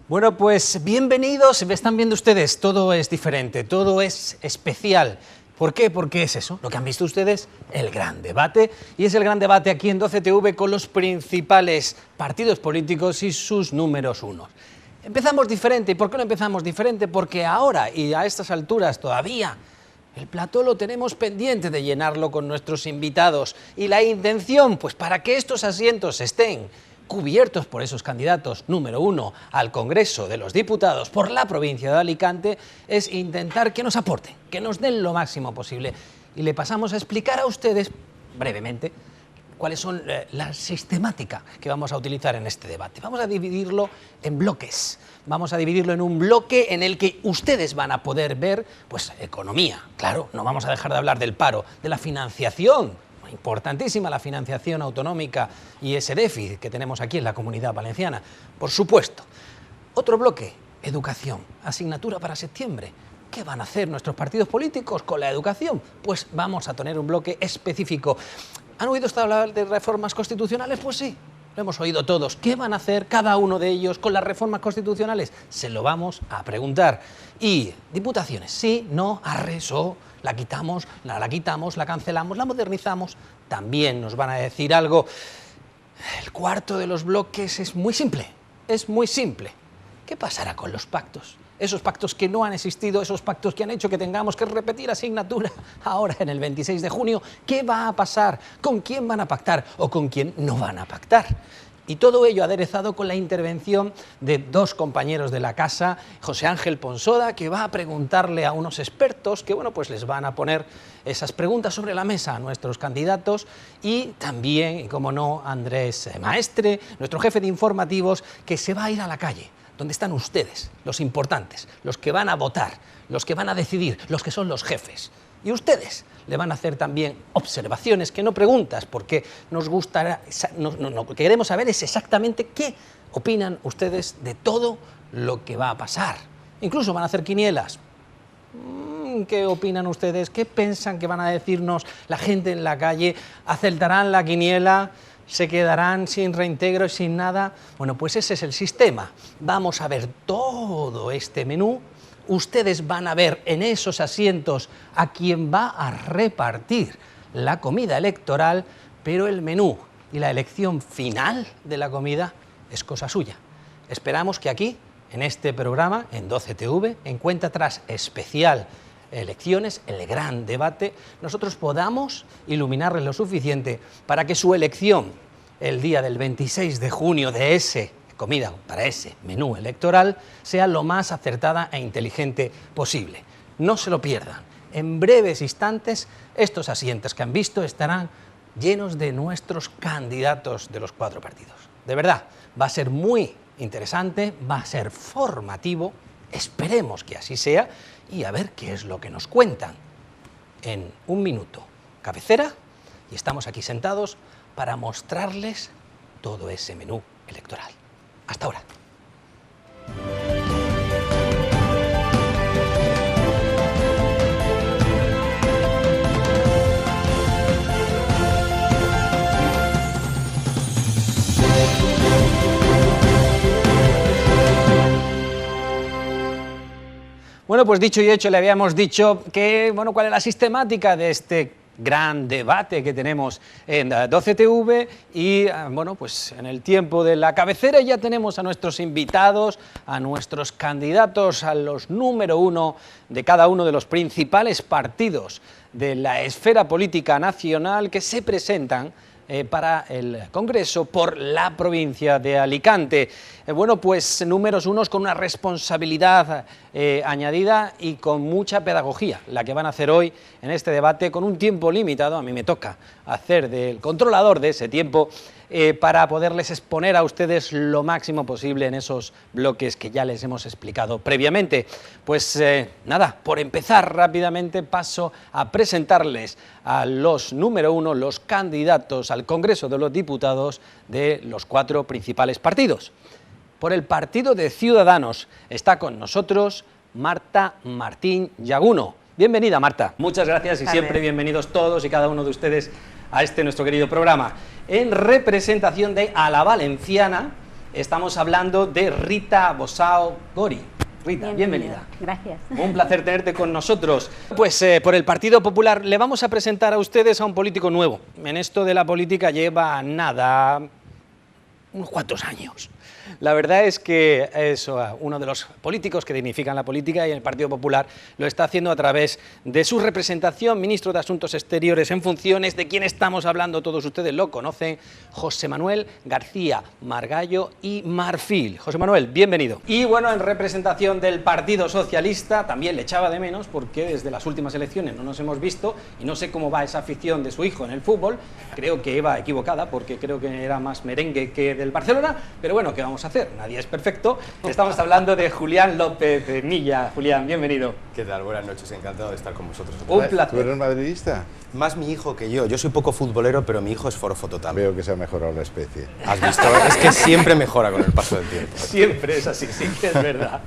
Bueno, pues bienvenidos. Están viendo ustedes, todo es diferente, todo es especial. ¿Por qué? Porque es eso, lo que han visto ustedes, el gran debate. Y es el gran debate aquí en 12TV con los principales partidos políticos y sus números unos. Empezamos diferente. ¿Y por qué lo empezamos diferente? Porque ahora y a estas alturas todavía el plató lo tenemos pendiente de llenarlo con nuestros invitados. Y la intención, pues para que estos asientos estén cubiertos por esos candidatos número uno al Congreso de los Diputados por la provincia de Alicante, es intentar que nos aporten, que nos den lo máximo posible. Y le pasamos a explicar a ustedes, brevemente, cuáles son la sistemática que vamos a utilizar en este debate. Vamos a dividirlo en bloques. Vamos a dividirlo en un bloque en el que ustedes van a poder ver, pues, economía. Claro, no vamos a dejar de hablar del paro, de la financiación. Importantísima la financiación autonómica y ese déficit que tenemos aquí en la Comunidad Valenciana, por supuesto. Otro bloque, educación, asignatura para septiembre. ¿Qué van a hacer nuestros partidos políticos con la educación? Pues vamos a tener un bloque específico. ¿Han oído usted hablar de reformas constitucionales? Pues sí, lo hemos oído todos. ¿Qué van a hacer cada uno de ellos con las reformas constitucionales? Se lo vamos a preguntar. Y diputaciones, sí, no, arres, o... la quitamos, la cancelamos, la modernizamos, también nos van a decir algo. El cuarto de los bloques es muy simple, es muy simple. ¿Qué pasará con los pactos? Esos pactos que no han existido, esos pactos que han hecho que tengamos que repetir asignatura ahora en el 26 de junio. ¿Qué va a pasar? ¿Con quién van a pactar o con quién no van a pactar? Y todo ello aderezado con la intervención de dos compañeros de la casa, José Ángel Ponsoda, que va a preguntarle a unos expertos que, bueno, pues les van a poner esas preguntas sobre la mesa a nuestros candidatos, y también, y como no, Andrés Maestre, nuestro jefe de informativos, que se va a ir a la calle, donde están ustedes, los importantes, los que van a votar, los que van a decidir, los que son los jefes. Y ustedes le van a hacer también observaciones, que no preguntas, porque nos gustará, lo que queremos saber es exactamente qué opinan ustedes de todo lo que va a pasar. Incluso van a hacer quinielas. ¿Qué opinan ustedes? ¿Qué piensan que van a decirnos la gente en la calle? ¿Acertarán la quiniela? ¿Se quedarán sin reintegro y sin nada? Bueno, pues ese es el sistema. Vamos a ver todo este menú. Ustedes van a ver en esos asientos a quien va a repartir la comida electoral, pero el menú y la elección final de la comida es cosa suya. Esperamos que aquí, en este programa, en 12TV, en Cuenta Atrás especial Elecciones, el gran debate, nosotros podamos iluminarles lo suficiente para que su elección el día del 26 de junio de ese comida para ese menú electoral sea lo más acertada e inteligente posible. No se lo pierdan. En breves instantes, estos asientos que han visto estarán llenos de nuestros candidatos de los cuatro partidos. De verdad, va a ser muy interesante, va a ser formativo, esperemos que así sea, y a ver qué es lo que nos cuentan. En un minuto, cabecera, y estamos aquí sentados para mostrarles todo ese menú electoral. Hasta ahora. Bueno, pues dicho y hecho, le habíamos dicho que, bueno, cuál es la sistemática de este gran debate que tenemos en 12TV, y bueno, pues en el tiempo de la cabecera ya tenemos a nuestros invitados, a nuestros candidatos, a los número uno de cada uno de los principales partidos de la esfera política nacional que se presentan para el Congreso por la provincia de Alicante. Bueno, pues números unos con una responsabilidad añadida y con mucha pedagogía, la que van a hacer hoy en este debate con un tiempo limitado. A mí me toca hacer del controlador de ese tiempo para poderles exponer a ustedes lo máximo posible en esos bloques que ya les hemos explicado previamente. Pues nada, por empezar rápidamente paso a presentarles a los número uno, los candidatos al Congreso de los Diputados de los cuatro principales partidos. Por el Partido de Ciudadanos está con nosotros Marta Martín Yaguno. Bienvenida, Marta. Muchas gracias y siempre bienvenidos todos y cada uno de ustedes a este nuestro querido programa. En representación de A la Valenciana Estamos hablando de Rita Bosao Gori. Rita, bienvenida. Gracias. Un placer tenerte con nosotros. Pues por el Partido Popular le vamos a presentar a ustedes a un político nuevo. En esto de la política lleva nada, unos cuantos años. La verdad es que es uno de los políticos que dignifican la política y el Partido Popular lo está haciendo a través de su representación, ministro de Asuntos Exteriores en funciones. ¿De quién estamos hablando? Todos ustedes lo conocen, José Manuel García Margallo y Marfil. José Manuel, bienvenido. Y bueno, en representación del Partido Socialista, también le echaba de menos porque desde las últimas elecciones no nos hemos visto y no sé cómo va esa afición de su hijo en el fútbol. Creo que iba equivocada porque creo que era más merengue que del Barcelona, pero bueno, ¿qué vamos a hacer? Nadie es perfecto. Estamos hablando de Julián López Milla. Julián, bienvenido. ¿Qué tal? Buenas noches, encantado de estar con vosotros. Un placer. ¿Tú eres madridista? Más mi hijo que yo soy poco futbolero, pero mi hijo es forofo total. Veo que se ha mejorado la especie. ¿Has visto? Es que siempre mejora con el paso del tiempo. Siempre es así, sí que es verdad.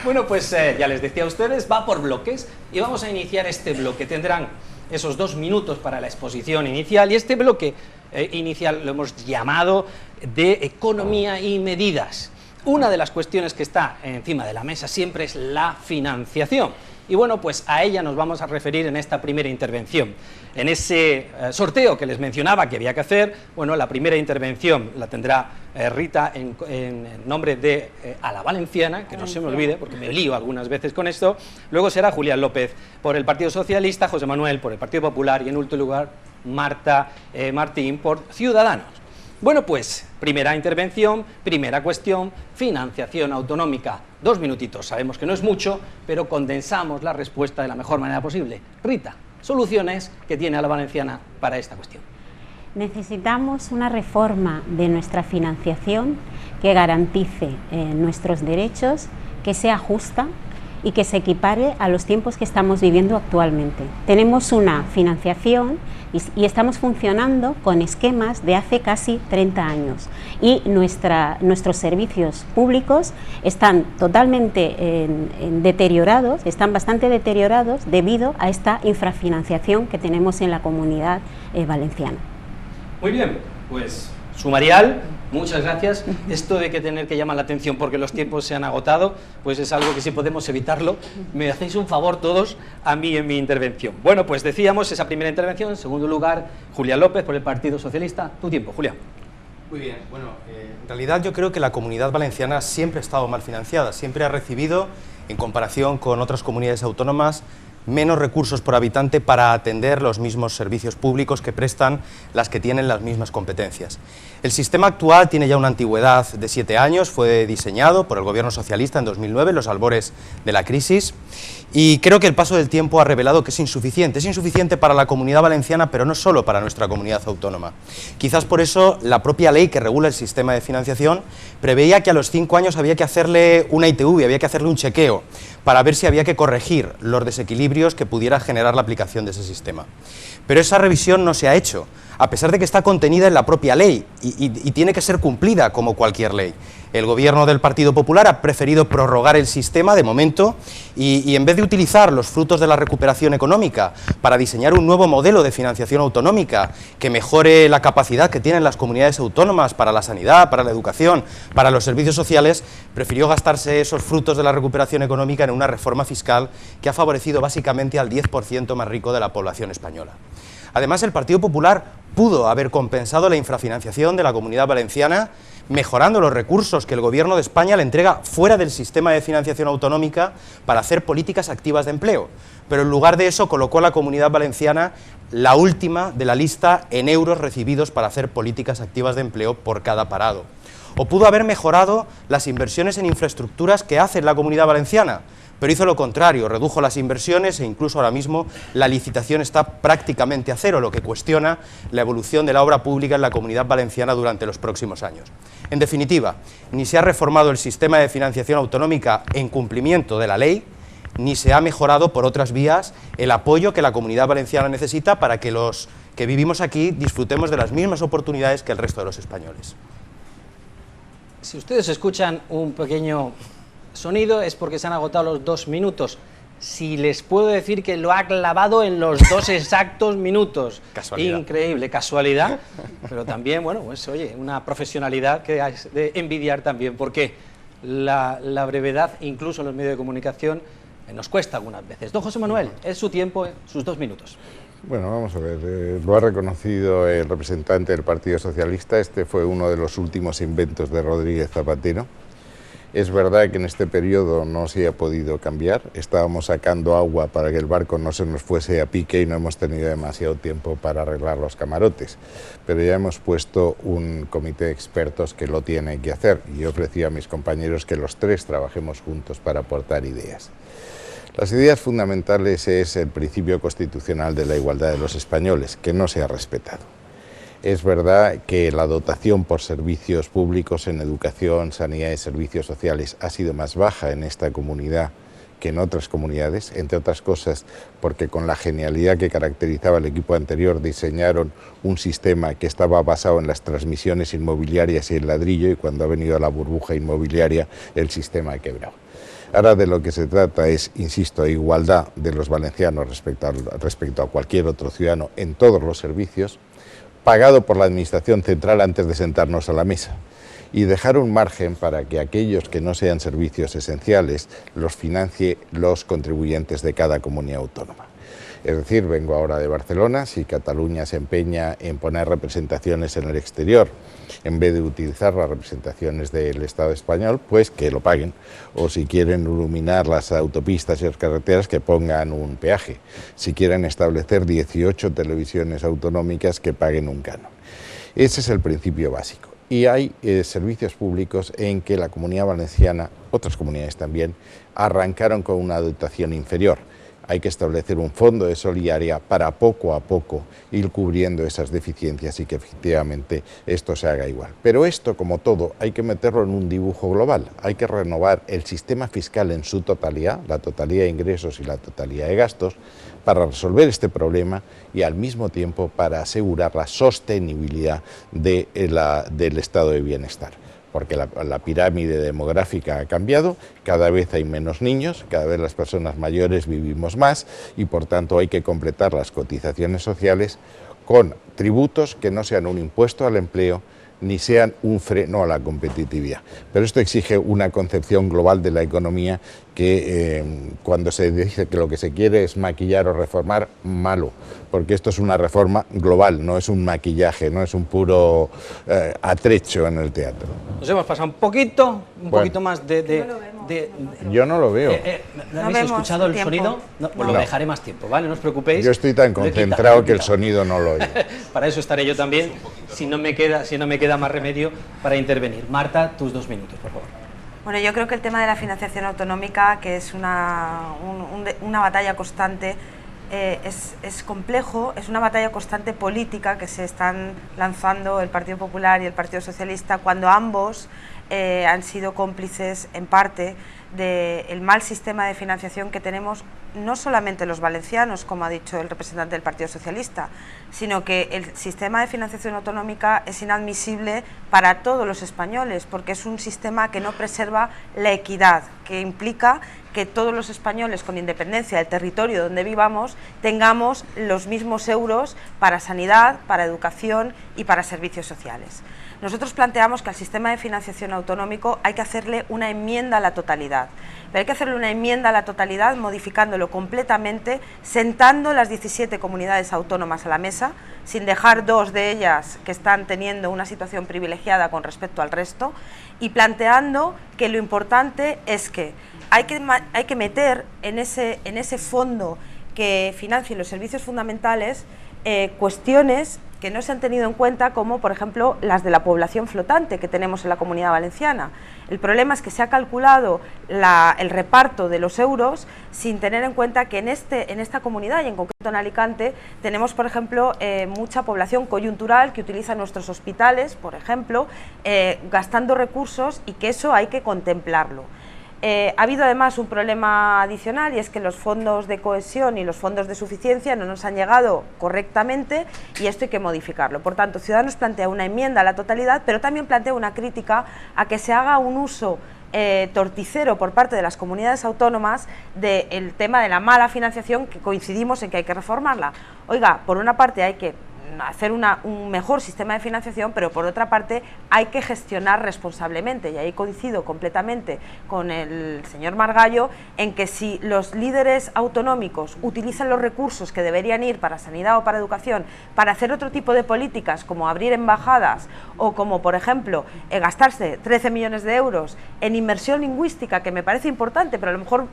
Bueno, pues ya les decía a ustedes, va por bloques y vamos a iniciar este bloque. Tendrán esos 2 minutos para la exposición inicial y este bloque inicial lo hemos llamado de economía y medidas. Una de las cuestiones que está encima de la mesa siempre es la financiación. Y bueno, pues a ella nos vamos a referir en esta primera intervención. En ese sorteo que les mencionaba que había que hacer, bueno, la primera intervención la tendrá Rita en nombre de A la Valenciana, que no se me olvide, porque me lío algunas veces con esto. Luego será Julián López por el Partido Socialista, José Manuel por el Partido Popular y en último lugar Marta Martín por Ciudadanos. Bueno, pues, primera intervención, primera cuestión, financiación autonómica. 2 minutitos, sabemos que no es mucho, pero condensamos la respuesta de la mejor manera posible. Rita, soluciones que tiene A la Valenciana para esta cuestión. Necesitamos una reforma de nuestra financiación que garantice nuestros derechos, que sea justa y que se equipare a los tiempos que estamos viviendo actualmente. Tenemos una financiación y estamos funcionando con esquemas de hace casi 30 años y nuestros servicios públicos están totalmente deteriorados, están bastante deteriorados debido a esta infrafinanciación que tenemos en la Comunidad Valenciana. Muy bien, pues sumarial, muchas gracias. Esto de que tener que llamar la atención porque los tiempos se han agotado, pues es algo que si podemos evitarlo. Me hacéis un favor todos a mí en mi intervención. Bueno, pues decíamos esa primera intervención. En segundo lugar, Julián López por el Partido Socialista. Tu tiempo, Julián. Muy bien, bueno, en realidad yo creo que la Comunidad Valenciana siempre ha estado mal financiada, siempre ha recibido, en comparación con otras comunidades autónomas, menos recursos por habitante para atender los mismos servicios públicos que prestan las que tienen las mismas competencias. El sistema actual tiene ya una antigüedad de 7 años, fue diseñado por el Gobierno socialista en 2009, en los albores de la crisis, y creo que el paso del tiempo ha revelado que es insuficiente para la Comunidad Valenciana, pero no solo para nuestra comunidad autónoma. Quizás por eso la propia ley que regula el sistema de financiación preveía que a los 5 años había que hacerle una ITV, había que hacerle un chequeo, para ver si había que corregir los desequilibrios que pudiera generar la aplicación de ese sistema. Pero esa revisión no se ha hecho, a pesar de que está contenida en la propia ley y tiene que ser cumplida como cualquier ley. El Gobierno del Partido Popular ha preferido prorrogar el sistema de momento y en vez de utilizar los frutos de la recuperación económica para diseñar un nuevo modelo de financiación autonómica que mejore la capacidad que tienen las comunidades autónomas para la sanidad, para la educación, para los servicios sociales, prefirió gastarse esos frutos de la recuperación económica en una reforma fiscal que ha favorecido básicamente al 10% más rico de la población española. Además, el Partido Popular pudo haber compensado la infrafinanciación de la Comunidad Valenciana mejorando los recursos que el Gobierno de España le entrega fuera del sistema de financiación autonómica para hacer políticas activas de empleo. Pero en lugar de eso colocó a la Comunidad Valenciana la última de la lista en euros recibidos para hacer políticas activas de empleo por cada parado. O pudo haber mejorado las inversiones en infraestructuras que hace la Comunidad Valenciana, pero hizo lo contrario, redujo las inversiones e incluso ahora mismo la licitación está prácticamente a cero, lo que cuestiona la evolución de la obra pública en la Comunidad Valenciana durante los próximos años. En definitiva, ni se ha reformado el sistema de financiación autonómica en cumplimiento de la ley, ni se ha mejorado por otras vías el apoyo que la Comunidad Valenciana necesita para que los que vivimos aquí disfrutemos de las mismas oportunidades que el resto de los españoles. Si ustedes escuchan un pequeño sonido es porque se han agotado los 2 minutos. si les puedo decir que lo ha clavado en los 2 exactos minutos. Casualidad. Increíble, casualidad, pero también, bueno, pues oye, una profesionalidad que hay de envidiar también, porque la brevedad, incluso en los medios de comunicación, nos cuesta algunas veces. Don José Manuel, es su tiempo, sus 2 minutos. Bueno, vamos a ver, lo ha reconocido el representante del Partido Socialista, este fue uno de los últimos inventos de Rodríguez Zapatero. Es verdad que en este periodo no se ha podido cambiar, estábamos sacando agua para que el barco no se nos fuese a pique y no hemos tenido demasiado tiempo para arreglar los camarotes, pero ya hemos puesto un comité de expertos que lo tiene que hacer y he ofrecido a mis compañeros que los 3 trabajemos juntos para aportar ideas. Las ideas fundamentales es el principio constitucional de la igualdad de los españoles, que no se ha respetado. Es verdad que la dotación por servicios públicos en educación, sanidad y servicios sociales ha sido más baja en esta comunidad que en otras comunidades, entre otras cosas porque con la genialidad que caracterizaba el equipo anterior diseñaron un sistema que estaba basado en las transmisiones inmobiliarias y el ladrillo, y cuando ha venido la burbuja inmobiliaria el sistema ha quebrado. Ahora de lo que se trata es, insisto, igualdad de los valencianos respecto a cualquier otro ciudadano en todos los servicios, pagado por la Administración central antes de sentarnos a la mesa, y dejar un margen para que aquellos que no sean servicios esenciales los financie los contribuyentes de cada comunidad autónoma. Es decir, vengo ahora de Barcelona, si Cataluña se empeña en poner representaciones en el exterior, en vez de utilizar las representaciones del Estado español, pues que lo paguen, o si quieren iluminar las autopistas y las carreteras, que pongan un peaje, si quieren establecer 18 televisiones autonómicas, que paguen un canon. Ese es el principio básico. Y hay servicios públicos en que la Comunidad Valenciana, otras comunidades también, arrancaron con una dotación inferior. Hay que establecer un fondo de solidaridad para poco a poco ir cubriendo esas deficiencias y que efectivamente esto se haga igual. Pero esto, como todo, hay que meterlo en un dibujo global. Hay que renovar el sistema fiscal en su totalidad, la totalidad de ingresos y la totalidad de gastos, para resolver este problema y al mismo tiempo para asegurar la sostenibilidad del estado de bienestar. Porque la pirámide demográfica ha cambiado, cada vez hay menos niños, cada vez las personas mayores vivimos más y por tanto hay que completar las cotizaciones sociales con tributos que no sean un impuesto al empleo ni sean un freno a la competitividad. Pero esto exige una concepción global de la economía que cuando se dice que lo que se quiere es maquillar o reformar, malo, porque esto es una reforma global, no es un maquillaje, no es un puro atrecho en el teatro. Nos hemos pasado un poquito más Yo no lo veo. ¿Habéis escuchado el sonido? No, pues lo dejaré más tiempo, ¿vale? No os preocupéis. Yo estoy tan concentrado que el sonido no lo oigo. Para eso estaré yo también, si no me queda más remedio para intervenir. Marta, tus 2 minutos, por favor. Bueno, yo creo que el tema de la financiación autonómica, que es una batalla constante, es complejo, es una batalla constante política que se están lanzando el Partido Popular y el Partido Socialista, cuando ambos han sido cómplices en parte del mal sistema de financiación que tenemos, no solamente los valencianos, como ha dicho el representante del Partido Socialista, sino que el sistema de financiación autonómica es inadmisible para todos los españoles, porque es un sistema que no preserva la equidad, que implica que todos los españoles, con independencia del territorio donde vivamos, tengamos los mismos euros para sanidad, para educación y para servicios sociales. Nosotros planteamos que al sistema de financiación autonómico hay que hacerle una enmienda a la totalidad, pero hay que hacerle una enmienda a la totalidad modificándolo completamente, sentando las 17 comunidades autónomas a la mesa, sin dejar 2 de ellas que están teniendo una situación privilegiada con respecto al resto, y planteando que lo importante es que hay que meter en ese fondo que financie los servicios fundamentales cuestiones que no se han tenido en cuenta, como por ejemplo las de la población flotante que tenemos en la Comunidad Valenciana. El problema es que se ha calculado el reparto de los euros sin tener en cuenta que en esta comunidad, y en concreto en Alicante, tenemos por ejemplo mucha población coyuntural que utiliza nuestros hospitales, por ejemplo, gastando recursos, y que eso hay que contemplarlo. Ha habido además un problema adicional, y es que los fondos de cohesión y los fondos de suficiencia no nos han llegado correctamente, y esto hay que modificarlo. Por tanto, Ciudadanos plantea una enmienda a la totalidad, pero también plantea una crítica a que se haga un uso torticero por parte de las comunidades autónomas del tema de la mala financiación, que coincidimos en que hay que reformarla. Oiga, por una parte hay que hacer un mejor sistema de financiación, pero por otra parte hay que gestionar responsablemente, y ahí coincido completamente con el señor Margallo en que si los líderes autonómicos utilizan los recursos que deberían ir para sanidad o para educación para hacer otro tipo de políticas, como abrir embajadas o como, por ejemplo, gastarse 13 millones de euros en inmersión lingüística, que me parece importante, pero a lo mejor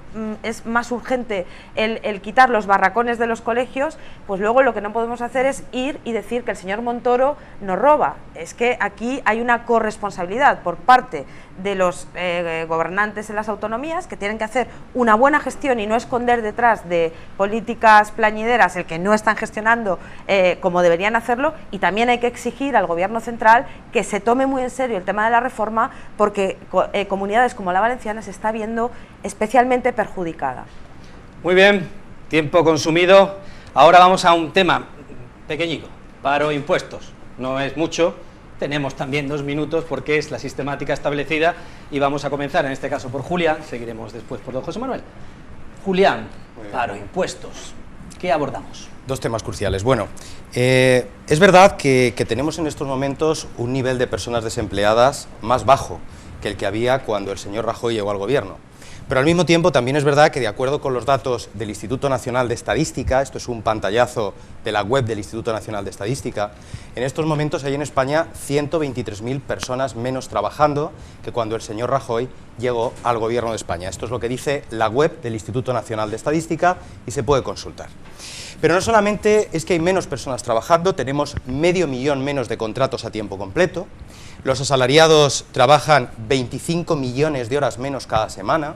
es más urgente el quitar los barracones de los colegios, pues luego lo que no podemos hacer es ir y decir que el señor Montoro nos roba. Es que aquí hay una corresponsabilidad por parte de los gobernantes en las autonomías, que tienen que hacer una buena gestión y no esconder detrás de políticas plañideras el que no están gestionando como deberían hacerlo, y también hay que exigir al gobierno central que se tome muy en serio el tema de la reforma, porque comunidades como la valenciana se está viendo especialmente perjudicada. Muy bien, tiempo consumido. Ahora vamos a un tema pequeñico, paro impuestos. No es mucho, tenemos también 2 minutos porque es la sistemática establecida, y vamos a comenzar en este caso por Julián, seguiremos después por don José Manuel. Julián, paro impuestos, ¿qué abordamos? 2 temas cruciales. Bueno, es verdad que tenemos en estos momentos un nivel de personas desempleadas más bajo que el que había cuando el señor Rajoy llegó al gobierno. Pero al mismo tiempo también es verdad que, de acuerdo con los datos del Instituto Nacional de Estadística, esto es un pantallazo de la web del Instituto Nacional de Estadística, en estos momentos hay en España 123.000 personas menos trabajando que cuando el señor Rajoy llegó al gobierno de España. Esto es lo que dice la web del Instituto Nacional de Estadística y se puede consultar. Pero no solamente es que hay menos personas trabajando, tenemos 500.000 menos de contratos a tiempo completo, los asalariados trabajan 25 millones de horas menos cada semana,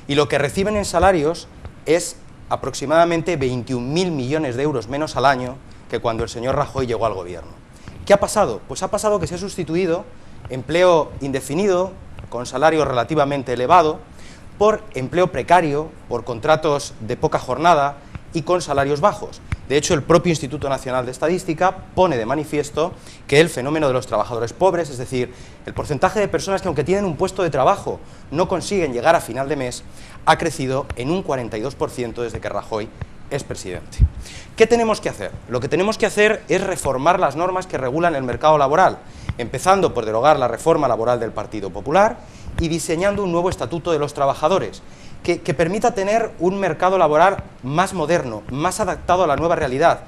y lo que reciben en salarios es aproximadamente 21.000 millones de euros menos al año que cuando el señor Rajoy llegó al gobierno. ¿Qué ha pasado? Pues ha pasado que se ha sustituido empleo indefinido, con salario relativamente elevado, por empleo precario, por contratos de poca jornada y con salarios bajos. De hecho, el propio Instituto Nacional de Estadística pone de manifiesto que el fenómeno de los trabajadores pobres, es decir, el porcentaje de personas que, aunque tienen un puesto de trabajo, no consiguen llegar a final de mes, ha crecido en un 42% desde que Rajoy es presidente. ¿Qué tenemos que hacer? Lo que tenemos que hacer es reformar las normas que regulan el mercado laboral, empezando por derogar la reforma laboral del Partido Popular y diseñando un nuevo estatuto de los trabajadores, que permita tener un mercado laboral más moderno, más adaptado a la nueva realidad,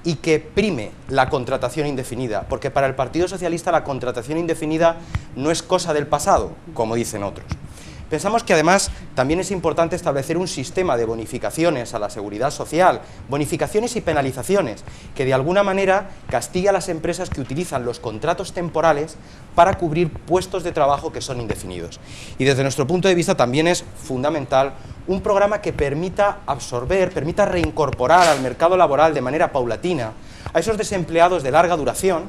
y que prime la contratación indefinida, porque para el Partido Socialista la contratación indefinida no es cosa del pasado, como dicen otros. Pensamos que además también es importante establecer un sistema de bonificaciones a la seguridad social, bonificaciones y penalizaciones, que de alguna manera castigue a las empresas que utilizan los contratos temporales para cubrir puestos de trabajo que son indefinidos. Y desde nuestro punto de vista también es fundamental un programa que permita absorber, permita reincorporar al mercado laboral de manera paulatina a esos desempleados de larga duración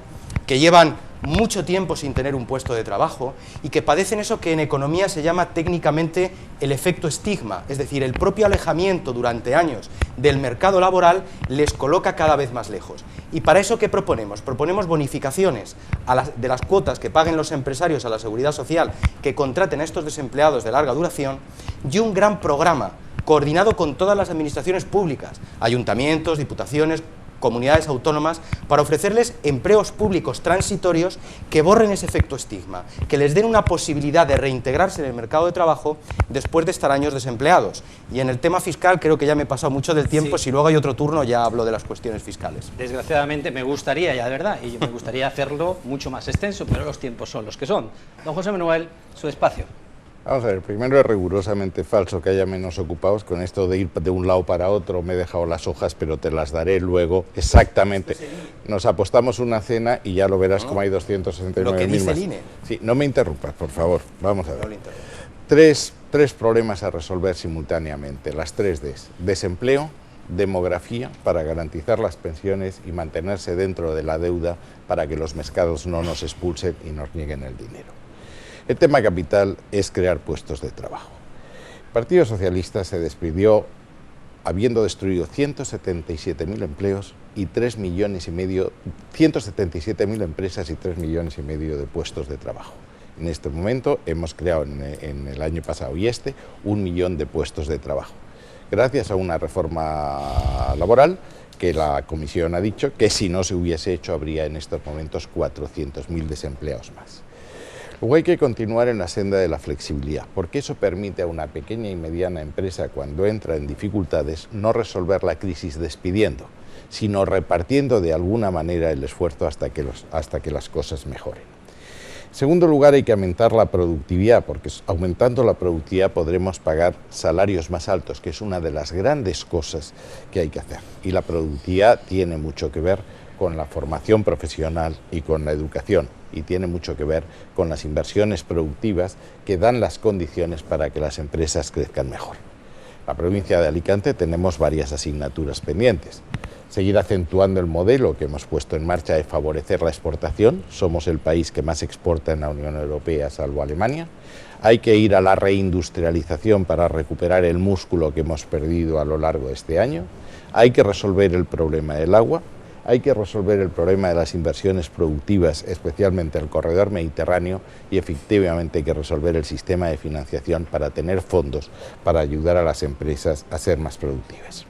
que llevan mucho tiempo sin tener un puesto de trabajo y que padecen eso que en economía se llama técnicamente el efecto estigma, es decir, el propio alejamiento durante años del mercado laboral les coloca cada vez más lejos. ¿Y para eso qué proponemos? Proponemos bonificaciones de las cuotas que paguen los empresarios a la seguridad social que contraten a estos desempleados de larga duración, y un gran programa coordinado con todas las administraciones públicas, ayuntamientos, diputaciones, comunidades autónomas, para ofrecerles empleos públicos transitorios que borren ese efecto estigma, que les den una posibilidad de reintegrarse en el mercado de trabajo después de estar años desempleados. Y en el tema fiscal creo que ya me he pasado mucho del tiempo, sí. Si luego hay otro turno ya hablo de las cuestiones fiscales. Desgraciadamente me gustaría, ya de verdad, y me gustaría hacerlo mucho más extenso, pero los tiempos son los que son. Don José Manuel, su espacio. Vamos a ver, primero es rigurosamente falso que haya menos ocupados. Con esto de ir de un lado para otro, me he dejado las hojas, pero te las daré luego exactamente. Nos apostamos una cena y ya lo verás como hay 269.000 Lo que dice más. el INE. Sí, no me interrumpas, por favor. Vamos a ver. Tres problemas a resolver simultáneamente, las 3 Ds. Desempleo, demografía, para garantizar las pensiones y mantenerse dentro de la deuda para que los mercados no nos expulsen y nos nieguen el dinero. El tema capital es crear puestos de trabajo. El Partido Socialista se despidió habiendo destruido 177.000 empleos y 3,5 millones, 177.000 empresas y 3,5 millones de puestos de trabajo. En este momento hemos creado en el año pasado y 1 millón de puestos de trabajo, gracias a una reforma laboral que la Comisión ha dicho que si no se hubiese hecho habría en estos momentos 400.000 desempleados más. Luego hay que continuar en la senda de la flexibilidad, porque eso permite a una pequeña y mediana empresa, cuando entra en dificultades, no resolver la crisis despidiendo, sino repartiendo de alguna manera el esfuerzo hasta que las cosas mejoren. En segundo lugar, hay que aumentar la productividad, porque aumentando la productividad podremos pagar salarios más altos, que es una de las grandes cosas que hay que hacer. Y la productividad tiene mucho que ver con la formación profesional y con la educación, y tiene mucho que ver con las inversiones productivas que dan las condiciones para que las empresas crezcan mejor. En la provincia de Alicante tenemos varias asignaturas pendientes. Seguir acentuando el modelo que hemos puesto en marcha de favorecer la exportación. Somos el país que más exporta en la Unión Europea, salvo Alemania. Hay que ir a la reindustrialización para recuperar el músculo que hemos perdido a lo largo de este año. Hay que resolver el problema del agua. Hay que resolver el problema de las inversiones productivas, especialmente el corredor mediterráneo, y efectivamente hay que resolver el sistema de financiación para tener fondos para ayudar a las empresas a ser más productivas.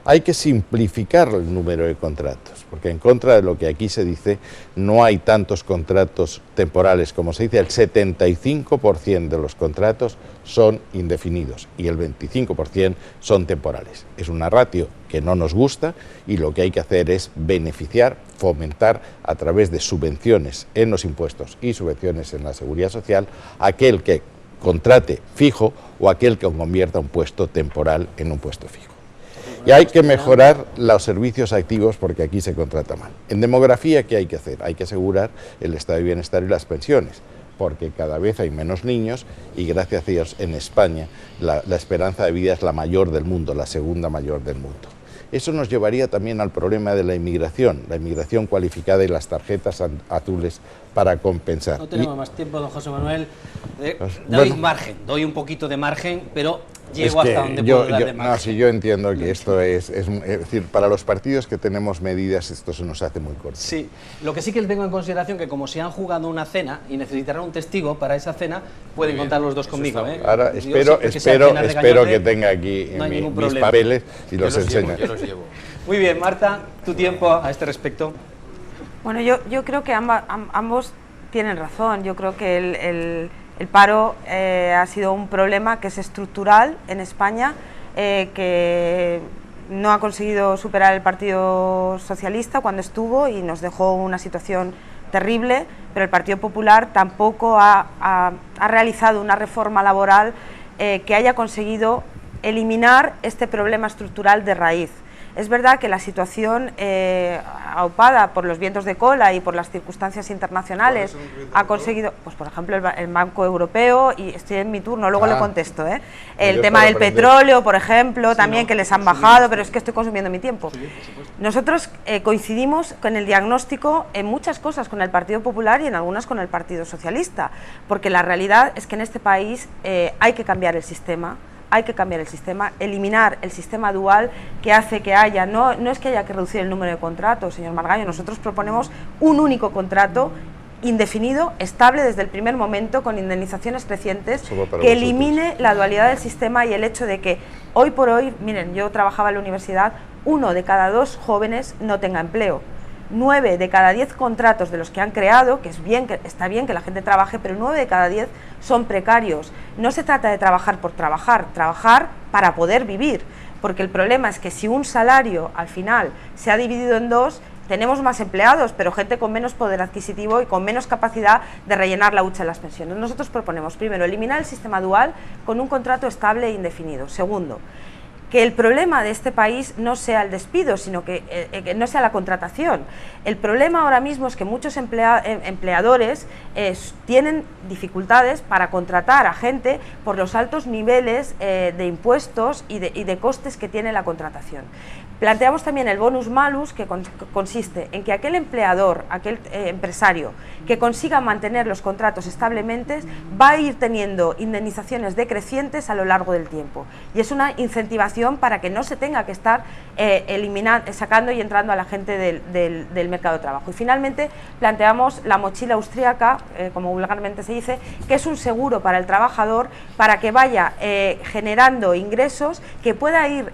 Hay que simplificar el número de contratos, porque en contra de lo que aquí se dice, no hay tantos contratos temporales. Como se dice, el 75% de los contratos son indefinidos y el 25% son temporales. Es una ratio que no nos gusta y lo que hay que hacer es beneficiar, fomentar a través de subvenciones en los impuestos y subvenciones en la seguridad social aquel que contrate fijo o aquel que convierta un puesto temporal en un puesto fijo. Y hay que mejorar los servicios activos porque aquí se contrata mal. En demografía, ¿qué hay que hacer? Hay que asegurar el estado de bienestar y las pensiones, porque cada vez hay menos niños y gracias a Dios en España la esperanza de vida es la mayor del mundo, la segunda mayor del mundo. Eso nos llevaría también al problema de la inmigración cualificada y las tarjetas azules para compensar. No tenemos más tiempo, don José Manuel. Bueno, doy un poquito de margen, pero llego hasta donde puedo dar de margen. No, sí, yo entiendo que esto es decir, para los partidos que tenemos medidas, esto se nos hace muy corto. Sí, lo que sí que tengo en consideración que como se han jugado una cena y necesitarán un testigo para esa cena, pueden contar los dos conmigo. Ahora espero que tenga aquí no mis papeles y los enseñe. Yo los llevo. Muy bien, Marta, tu tiempo a este respecto. Bueno, yo creo que ambos tienen razón. Yo creo que el paro ha sido un problema que es estructural en España, que no ha conseguido superar el Partido Socialista cuando estuvo y nos dejó una situación terrible, pero el Partido Popular tampoco ha realizado una reforma laboral que haya conseguido eliminar este problema estructural de raíz. Es verdad que la situación aupada por los vientos de cola y por las circunstancias internacionales ha conseguido, pues por ejemplo el Banco Europeo, y estoy en mi turno, luego le contesto, el tema del petróleo, por ejemplo, también que les han bajado, pero es que estoy consumiendo mi tiempo. Nosotros coincidimos con el diagnóstico en muchas cosas con el Partido Popular y en algunas con el Partido Socialista, porque la realidad es que en este país hay que cambiar el sistema. Hay que cambiar el sistema, eliminar el sistema dual que hace que haya, no es que haya que reducir el número de contratos, señor Margallo, nosotros proponemos un único contrato indefinido, estable desde el primer momento, con indemnizaciones crecientes, que elimine la dualidad del sistema y el hecho de que hoy por hoy, miren, yo trabajaba en la universidad, 1 de cada 2 jóvenes no tenga empleo. 9 de cada 10 contratos de los que han creado, que está bien que la gente trabaje, pero 9 de cada 10 son precarios. No se trata de trabajar por trabajar para poder vivir, porque el problema es que si un salario al final se ha dividido en 2, tenemos más empleados, pero gente con menos poder adquisitivo y con menos capacidad de rellenar la hucha de las pensiones. Nosotros proponemos, primero, eliminar el sistema dual con un contrato estable e indefinido. Segundo, que el problema de este país no sea el despido, sino que no sea la contratación. El problema ahora mismo es que muchos empleadores tienen dificultades para contratar a gente por los altos niveles de impuestos y de costes que tiene la contratación. Planteamos también el bonus malus, que consiste en que aquel empleador, aquel empresario que consiga mantener los contratos establemente va a ir teniendo indemnizaciones decrecientes a lo largo del tiempo, y es una incentivación para que no se tenga que estar sacando y entrando a la gente del mercado de trabajo. Y finalmente planteamos la mochila austríaca, como vulgarmente se dice, que es un seguro para el trabajador para que vaya generando ingresos que pueda ir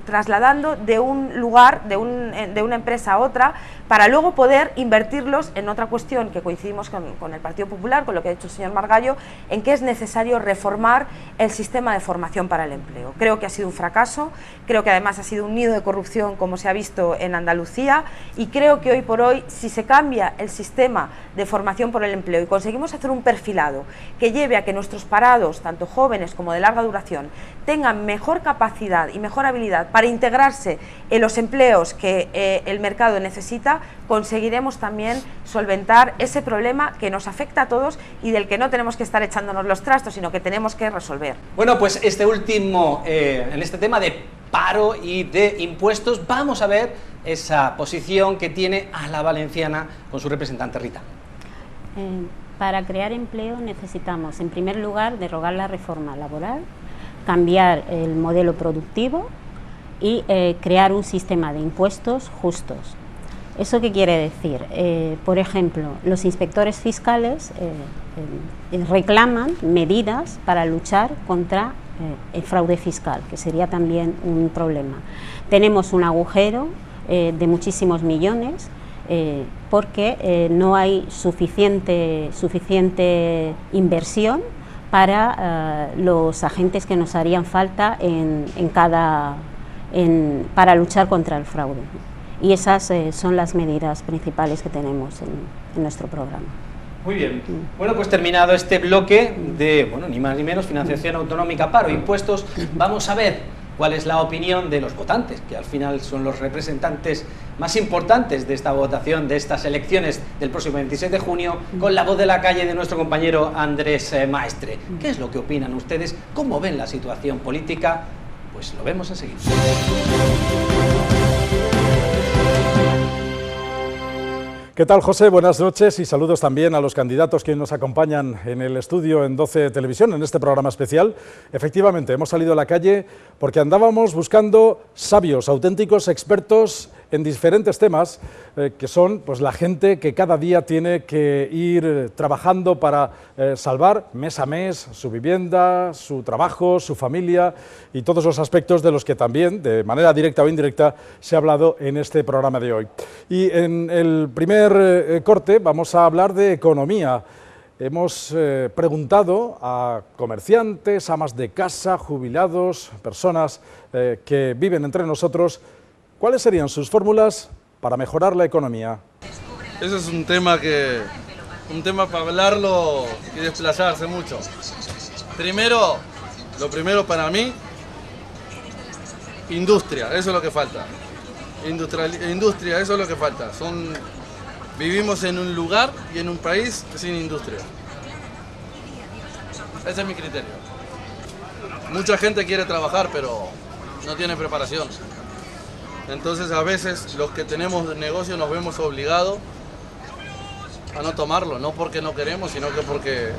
trasladando de un lugar, de una empresa a otra, para luego poder invertirlos en otra cuestión que coincidimos con el Partido Popular, con lo que ha dicho el señor Margallo, en que es necesario reformar el sistema de formación para el empleo. Creo que ha sido un fracaso, creo que además ha sido un nido de corrupción, como se ha visto en Andalucía, y creo que hoy por hoy, si se cambia el sistema de formación por el empleo y conseguimos hacer un perfilado que lleve a que nuestros parados, tanto jóvenes como de larga duración, tengan mejor capacidad y mejor habilidad para integrarse en los empleos que el mercado necesita, conseguiremos también solventar ese problema que nos afecta a todos y del que no tenemos que estar echándonos los trastos, sino que tenemos que resolver. Bueno, pues en este tema de paro y de impuestos, vamos a ver esa posición que tiene a la valenciana con su representante Rita. Para crear empleo necesitamos, en primer lugar, derogar la reforma laboral, cambiar el modelo productivo y crear un sistema de impuestos justos. ¿Eso qué quiere decir? Por ejemplo, los inspectores fiscales reclaman medidas para luchar contra el fraude fiscal, que sería también un problema. Tenemos un agujero de muchísimos millones porque no hay suficiente inversión para los agentes que nos harían falta para luchar contra el fraude. Y esas son las medidas principales que tenemos en nuestro programa. Muy bien. Bueno, pues terminado este bloque de, bueno, ni más ni menos, financiación autonómica, paro, impuestos, vamos a ver cuál es la opinión de los votantes, que al final son los representantes más importantes de esta votación, de estas elecciones del próximo 26 de junio, con la voz de la calle de nuestro compañero Andrés Maestre. ¿Qué es lo que opinan ustedes? ¿Cómo ven la situación política? Pues lo vemos enseguida. ¿Qué tal, José? Buenas noches y saludos también a los candidatos que nos acompañan en el estudio en 12 Televisión, en este programa especial. Efectivamente, hemos salido a la calle porque andábamos buscando sabios, auténticos expertos en diferentes temas, que son pues, la gente que cada día tiene que ir trabajando para salvar mes a mes su vivienda, su trabajo, su familia y todos los aspectos de los que también, de manera directa o indirecta, se ha hablado en este programa de hoy. Y en el primer corte vamos a hablar de economía. Hemos preguntado a comerciantes, amas de casa, jubilados, personas que viven entre nosotros, ¿cuáles serían sus fórmulas para mejorar la economía? Eso es un tema para hablarlo y desplazarse mucho. Lo primero para mí, industria, eso es lo que falta. Industria, eso es lo que falta. Vivimos en un lugar y en un país sin industria. Ese es mi criterio. Mucha gente quiere trabajar, pero no tiene preparación. Entonces a veces los que tenemos negocio nos vemos obligados a no tomarlo, no porque no queremos, sino que porque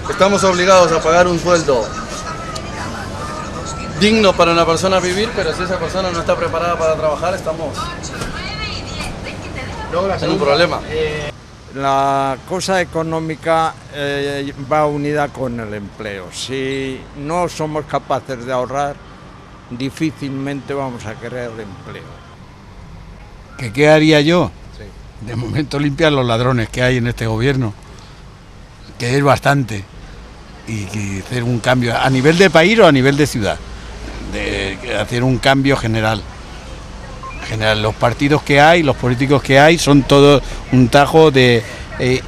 estamos obligados a pagar un sueldo digno para una persona vivir, pero si esa persona no está preparada para trabajar, estamos en un problema. La cosa económica va unida con el empleo. Si no somos capaces de ahorrar, difícilmente vamos a crear empleo. ¿Qué haría yo? Sí. De momento limpiar los ladrones que hay en este gobierno, que es bastante, y hacer un cambio a nivel de país o a nivel de ciudad, hacer un cambio general. Los partidos que hay, los políticos que hay, son todos un tajo de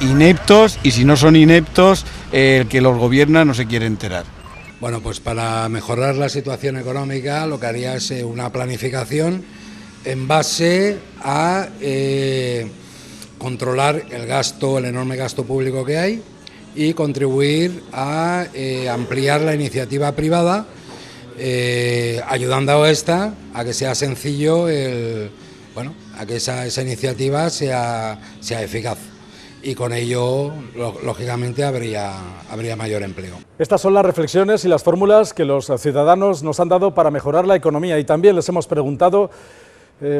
ineptos, y si no son ineptos, el que los gobierna no se quiere enterar. Bueno, pues para mejorar la situación económica lo que haría es una planificación en base a controlar el gasto, el enorme gasto público que hay, y contribuir a ampliar la iniciativa privada ayudando a esta a que sea sencillo, a que esa iniciativa sea eficaz. Y con ello, lógicamente, habría mayor empleo. Estas son las reflexiones y las fórmulas que los ciudadanos nos han dado para mejorar la economía, y también les hemos preguntado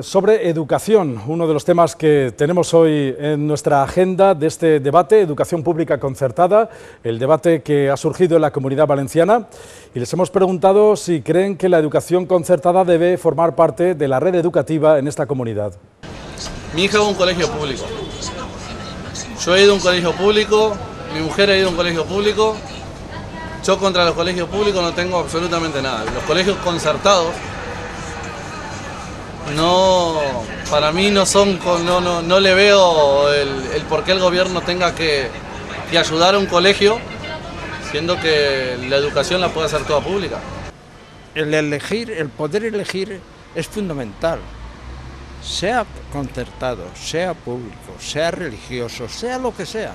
sobre educación, uno de los temas que tenemos hoy en nuestra agenda de este debate, educación pública concertada, el debate que ha surgido en la Comunidad Valenciana, y les hemos preguntado si creen que la educación concertada debe formar parte de la red educativa en esta comunidad. Mi hija va a un colegio público. Yo he ido a un colegio público, mi mujer ha ido a un colegio público. Yo contra los colegios públicos no tengo absolutamente nada. Los colegios concertados para mí no le veo el por qué el gobierno tenga que ayudar a un colegio, siendo que la educación la puede hacer toda pública. El poder elegir es fundamental. Sea concertado, sea público, sea religioso, sea lo que sea,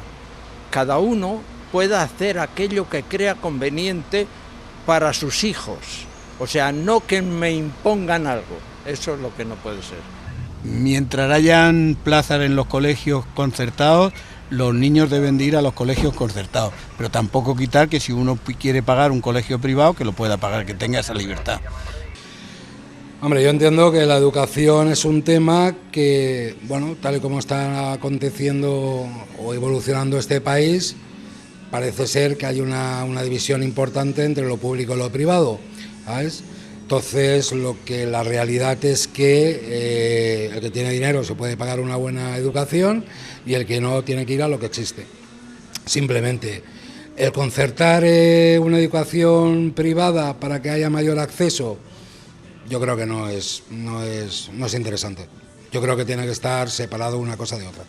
cada uno pueda hacer aquello que crea conveniente para sus hijos. O sea, no que me impongan algo, eso es lo que no puede ser. Mientras hayan plazas en los colegios concertados, los niños deben de ir a los colegios concertados, pero tampoco quitar que si uno quiere pagar un colegio privado, que lo pueda pagar, que tenga esa libertad. Hombre, yo entiendo que la educación es un tema que, tal y como está aconteciendo o evolucionando este país, parece ser que hay una división importante entre lo público y lo privado, ¿sabes? Entonces, la realidad es que el que tiene dinero se puede pagar una buena educación y el que no tiene que ir a lo que existe. Simplemente, el concertar una educación privada para que haya mayor acceso, yo creo que no es interesante. Yo creo que tiene que estar separado una cosa de otra.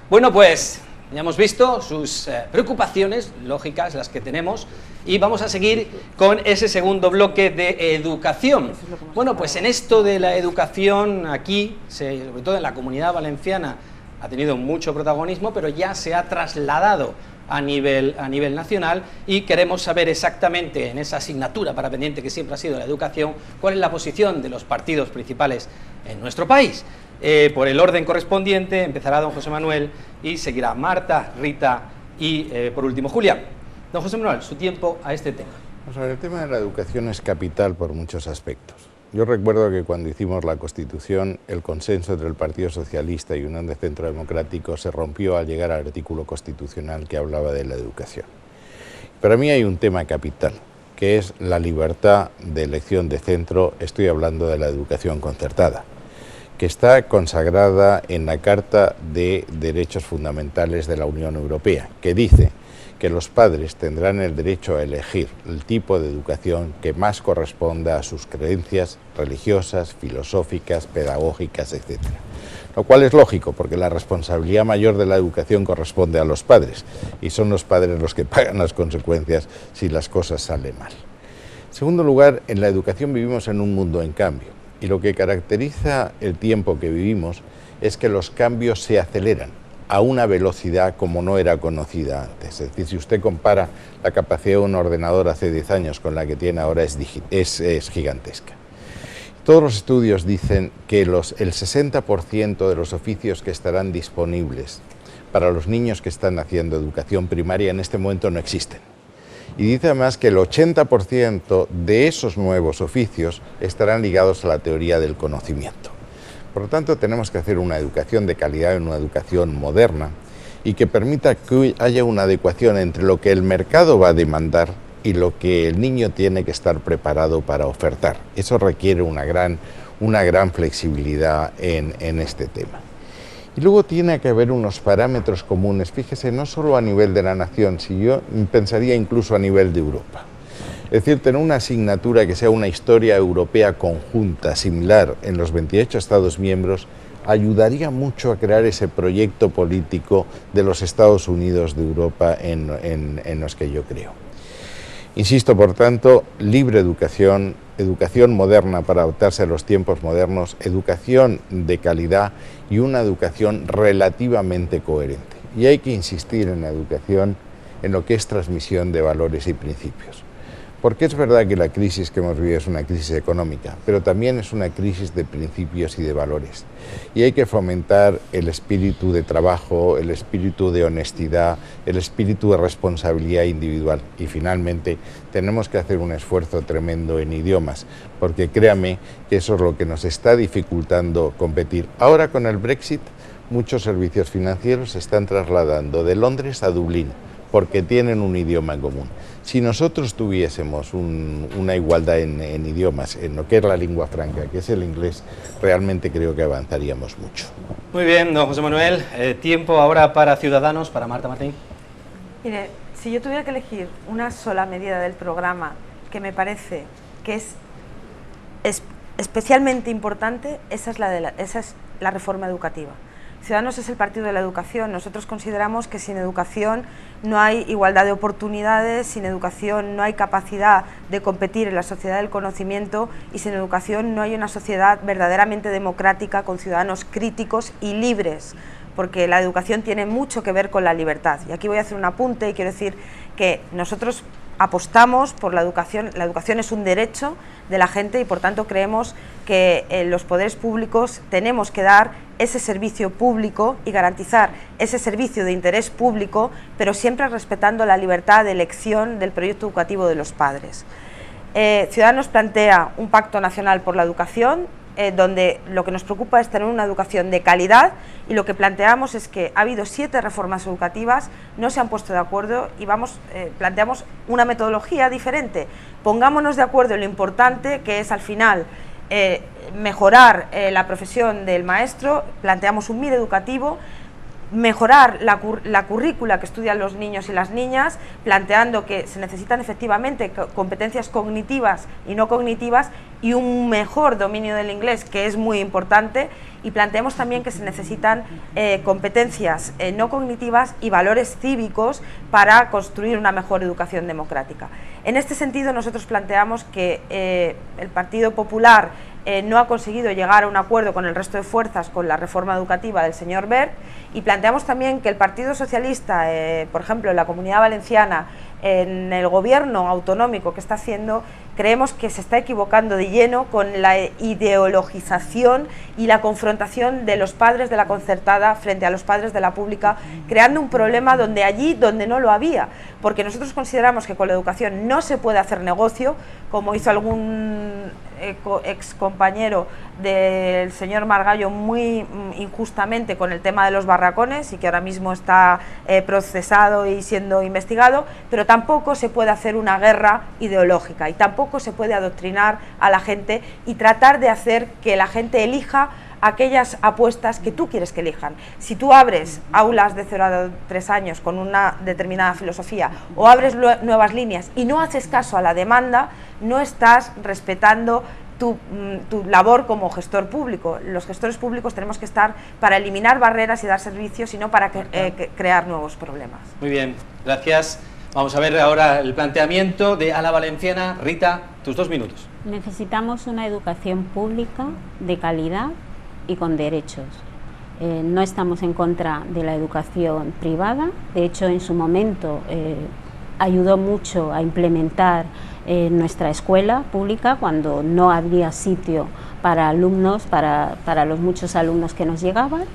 Bueno, pues ya hemos visto sus preocupaciones lógicas, las que tenemos, y vamos a seguir con ese segundo bloque de educación. Bueno, pues en esto de la educación aquí, sobre todo en la Comunidad Valenciana, ha tenido mucho protagonismo, pero ya se ha trasladado a nivel nacional, y queremos saber exactamente en esa asignatura para pendiente que siempre ha sido la educación, cuál es la posición de los partidos principales en nuestro país. Por el orden correspondiente empezará don José Manuel y seguirá Marta, Rita y por último Julián. Don José Manuel, su tiempo a este tema. El tema de la educación es capital por muchos aspectos. Yo recuerdo que cuando hicimos la Constitución, el consenso entre el Partido Socialista y Unión de Centro Democrático se rompió al llegar al artículo constitucional que hablaba de la educación. Para mí hay un tema capital, que es la libertad de elección de centro. Estoy hablando de la educación concertada, que está consagrada en la Carta de Derechos Fundamentales de la Unión Europea, que dice que los padres tendrán el derecho a elegir el tipo de educación que más corresponda a sus creencias religiosas, filosóficas, pedagógicas, etc. Lo cual es lógico, porque la responsabilidad mayor de la educación corresponde a los padres, y son los padres los que pagan las consecuencias si las cosas salen mal. En segundo lugar, en la educación vivimos en un mundo en cambio, y lo que caracteriza el tiempo que vivimos es que los cambios se aceleran a una velocidad como no era conocida antes. Es decir, si usted compara la capacidad de un ordenador hace 10 años con la que tiene ahora, es gigantesca. Todos los estudios dicen que el 60% de los oficios que estarán disponibles para los niños que están haciendo educación primaria en este momento no existen. Y dice además que el 80% de esos nuevos oficios estarán ligados a la teoría del conocimiento. Por lo tanto, tenemos que hacer una educación de calidad, una educación moderna, y que permita que haya una adecuación entre lo que el mercado va a demandar y lo que el niño tiene que estar preparado para ofertar. Eso requiere una gran flexibilidad en este tema. Y luego tiene que haber unos parámetros comunes, fíjese, no solo a nivel de la nación, si yo pensaría incluso a nivel de Europa. Es decir, tener una asignatura que sea una historia europea conjunta, similar en los 28 Estados miembros, ayudaría mucho a crear ese proyecto político de los Estados Unidos de Europa en los que yo creo. Insisto, por tanto, libre educación, educación moderna para adaptarse a los tiempos modernos, educación de calidad y una educación relativamente coherente. Y hay que insistir en la educación en lo que es transmisión de valores y principios. Porque es verdad que la crisis que hemos vivido es una crisis económica, pero también es una crisis de principios y de valores. Y hay que fomentar el espíritu de trabajo, el espíritu de honestidad, el espíritu de responsabilidad individual. Y finalmente tenemos que hacer un esfuerzo tremendo en idiomas, porque créame que eso es lo que nos está dificultando competir. Ahora con el Brexit, muchos servicios financieros se están trasladando de Londres a Dublín, porque tienen un idioma en común. Si nosotros tuviésemos una igualdad en idiomas, en lo que es la lengua franca, que es el inglés, realmente creo que avanzaríamos mucho. Muy bien, don José Manuel. Tiempo ahora para Ciudadanos, para Marta Martín. Mire, si yo tuviera que elegir una sola medida del programa que me parece que es especialmente importante, esa es la reforma educativa. Ciudadanos es el partido de la educación. Nosotros consideramos que sin educación no hay igualdad de oportunidades, sin educación no hay capacidad de competir en la sociedad del conocimiento y sin educación no hay una sociedad verdaderamente democrática con ciudadanos críticos y libres, porque la educación tiene mucho que ver con la libertad. Y aquí voy a hacer un apunte y quiero decir que nosotros apostamos por la educación es un derecho de la gente y por tanto creemos que los poderes públicos tenemos que dar ese servicio público y garantizar ese servicio de interés público, pero siempre respetando la libertad de elección del proyecto educativo de los padres. Ciudadanos plantea un pacto nacional por la educación, donde lo que nos preocupa es tener una educación de calidad y lo que planteamos es que ha habido 7 reformas educativas, no se han puesto de acuerdo y planteamos una metodología diferente. Pongámonos de acuerdo en lo importante que es al final mejorar la profesión del maestro, planteamos un MIR educativo, mejorar la currícula que estudian los niños y las niñas, planteando que se necesitan efectivamente competencias cognitivas y no cognitivas y un mejor dominio del inglés, que es muy importante, y planteamos también que se necesitan competencias no cognitivas y valores cívicos para construir una mejor educación democrática. En este sentido, nosotros planteamos que el Partido Popular no ha conseguido llegar a un acuerdo con el resto de fuerzas con la reforma educativa del señor Wert y planteamos también que el Partido Socialista, por ejemplo, en la Comunidad Valenciana, en el gobierno autonómico que está haciendo, creemos que se está equivocando de lleno con la ideologización y la confrontación de los padres de la concertada frente a los padres de la pública, creando un problema donde no lo había, porque nosotros consideramos que con la educación no se puede hacer negocio, como hizo algún ex compañero del señor Margallo muy injustamente con el tema de los barracones y que ahora mismo está procesado y siendo investigado, pero tampoco se puede hacer una guerra ideológica y tampoco se puede adoctrinar a la gente y tratar de hacer que la gente elija aquellas apuestas que tú quieres que elijan. Si tú abres aulas de 0 a 3 años con una determinada filosofía o abres nuevas líneas y no haces caso a la demanda, no estás respetando tu labor como gestor público. Los gestores públicos tenemos que estar para eliminar barreras y dar servicios y no para crear nuevos problemas. Muy bien, gracias. Vamos a ver ahora el planteamiento de A la Valenciana. Rita, tus 2 minutos. Necesitamos una educación pública de calidad y con derechos. No estamos en contra de la educación privada, de hecho en su momento ayudó mucho a implementar nuestra escuela pública cuando no había sitio para alumnos, para los muchos alumnos que nos llegaban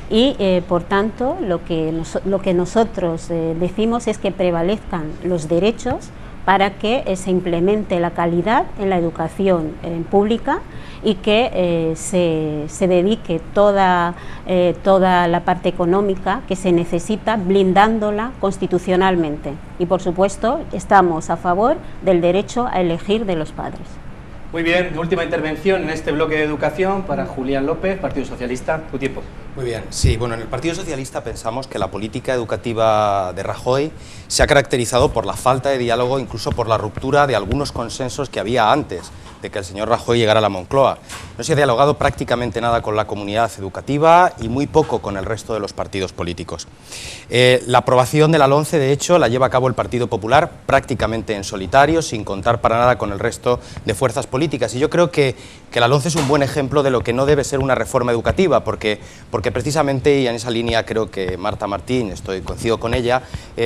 y por tanto lo que nosotros decimos es que prevalezcan los derechos para que se implemente la calidad en la educación pública y que se dedique toda la parte económica que se necesita blindándola constitucionalmente. Y por supuesto estamos a favor del derecho a elegir de los padres. Muy bien, última intervención en este bloque de educación para Julián López, Partido Socialista. Tu tiempo. Muy bien, sí, bueno, en el Partido Socialista pensamos que la política educativa de Rajoy se ha caracterizado por la falta de diálogo, incluso por la ruptura de algunos consensos que había antes de que el señor Rajoy llegara a la Moncloa. No se ha dialogado prácticamente nada con la comunidad educativa y muy poco con el resto de los partidos políticos. La aprobación de la LOMCE, de hecho, la lleva a cabo el Partido Popular prácticamente en solitario, sin contar para nada con el resto de fuerzas políticas. Y yo creo que la LOMCE es un buen ejemplo de lo que no debe ser una reforma educativa, porque porque precisamente, y en esa línea creo que Marta Martín, coincido con ella,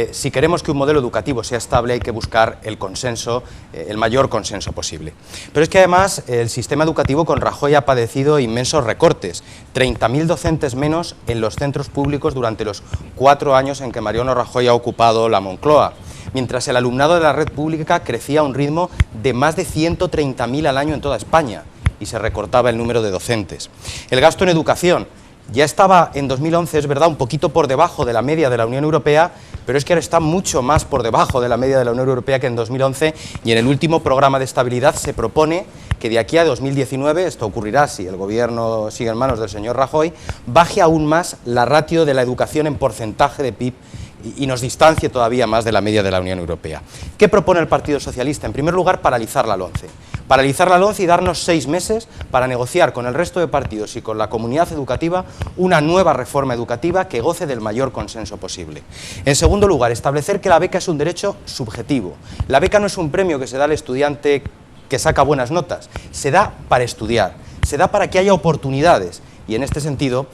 si queremos que un modelo educativo sea estable hay que buscar el consenso, el mayor consenso posible. Pero es que además el sistema educativo con Rajoy ha padecido inmensos recortes, 30.000 docentes menos en los centros públicos durante los 4 años en que Mariano Rajoy ha ocupado la Moncloa, mientras el alumnado de la red pública crecía a un ritmo de más de 130.000 al año en toda España y se recortaba el número de docentes. El gasto en educación ya estaba en 2011, es verdad, un poquito por debajo de la media de la Unión Europea, pero es que ahora está mucho más por debajo de la media de la Unión Europea que en 2011, y en el último programa de estabilidad se propone que de aquí a 2019, esto ocurrirá si el gobierno sigue en manos del señor Rajoy, baje aún más la ratio de la educación en porcentaje de PIB y nos distancie todavía más de la media de la Unión Europea. ¿Qué propone el Partido Socialista? En primer lugar, paralizar la LOMCE. Paralizar la LOMCE y darnos 6 meses para negociar con el resto de partidos y con la comunidad educativa una nueva reforma educativa que goce del mayor consenso posible. En segundo lugar, establecer que la beca es un derecho subjetivo. La beca no es un premio que se da al estudiante que saca buenas notas, se da para estudiar, se da para que haya oportunidades, y en este sentido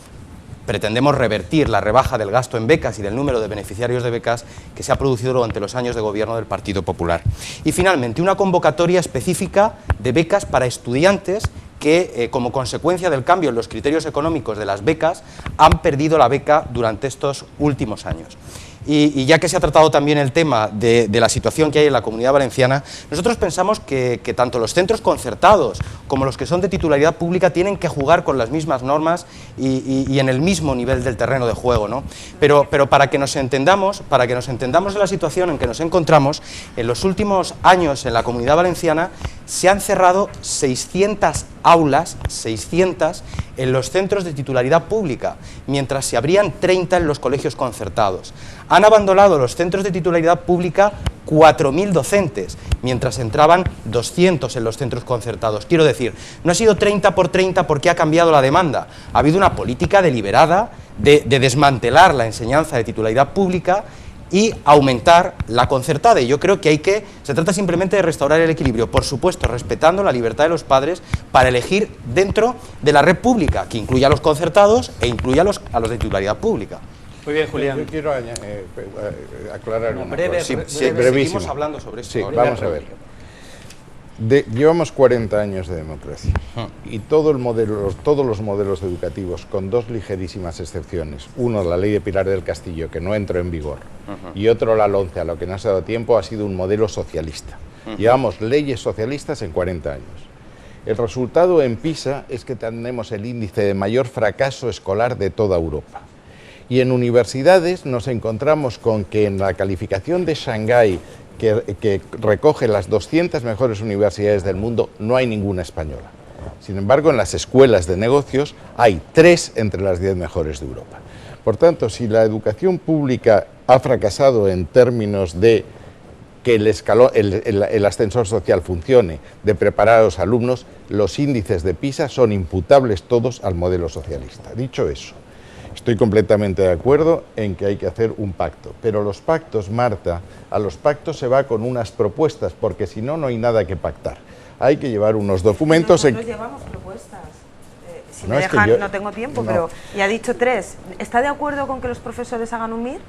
pretendemos revertir la rebaja del gasto en becas y del número de beneficiarios de becas que se ha producido durante los años de gobierno del Partido Popular. Y finalmente, una convocatoria específica de becas para estudiantes que, como consecuencia del cambio en los criterios económicos de las becas, han perdido la beca durante estos últimos años. Y ya que se ha tratado también el tema de la situación que hay en la Comunidad Valenciana, nosotros pensamos que tanto los centros concertados como los que son de titularidad pública tienen que jugar con las mismas normas y en el mismo nivel del terreno de juego, ¿no? Pero para que nos entendamos en la situación en que nos encontramos, en los últimos años en la Comunidad Valenciana se han cerrado 600 aulas, 600 en los centros de titularidad pública, mientras se abrían 30 en los colegios concertados. Han abandonado los centros de titularidad pública 4.000 docentes, mientras entraban 200 en los centros concertados. Quiero decir, no ha sido 30 por 30 porque ha cambiado la demanda, ha habido una política deliberada de desmantelar la enseñanza de titularidad pública y aumentar la concertada, y yo creo que se trata simplemente de restaurar el equilibrio, por supuesto respetando la libertad de los padres para elegir dentro de la red pública, que incluya a los concertados e incluya a los de titularidad pública. Muy bien, Julián. Yo quiero aclarar una cosa. Sí, brevísimo. Seguimos hablando sobre esto. Sí, vamos a ver. Llevamos 40 años de democracia y todos los modelos educativos, con 2 ligerísimas excepciones, uno la ley de Pilar del Castillo, que no entró en vigor, y otro la LOMCE, a lo que no se ha dado tiempo, ha sido un modelo socialista. Llevamos leyes socialistas en 40 años. El resultado en PISA es que tenemos el índice de mayor fracaso escolar de toda Europa. Y en universidades nos encontramos con que en la calificación de Shanghái, que recoge las 200 mejores universidades del mundo, no hay ninguna española. Sin embargo, en las escuelas de negocios hay 3 entre las 10 mejores de Europa. Por tanto, si la educación pública ha fracasado en términos de que el ascensor social funcione, de preparar a los alumnos, los índices de PISA son imputables todos al modelo socialista. Dicho eso, estoy completamente de acuerdo en que hay que hacer un pacto, pero los pactos, Marta, a los pactos se va con unas propuestas, porque si no, no hay nada que pactar. Hay que llevar unos documentos... Nosotros llevamos propuestas. Si me dejan, no tengo tiempo, pero ya ha dicho 3. ¿Está de acuerdo con que los profesores hagan un MIR?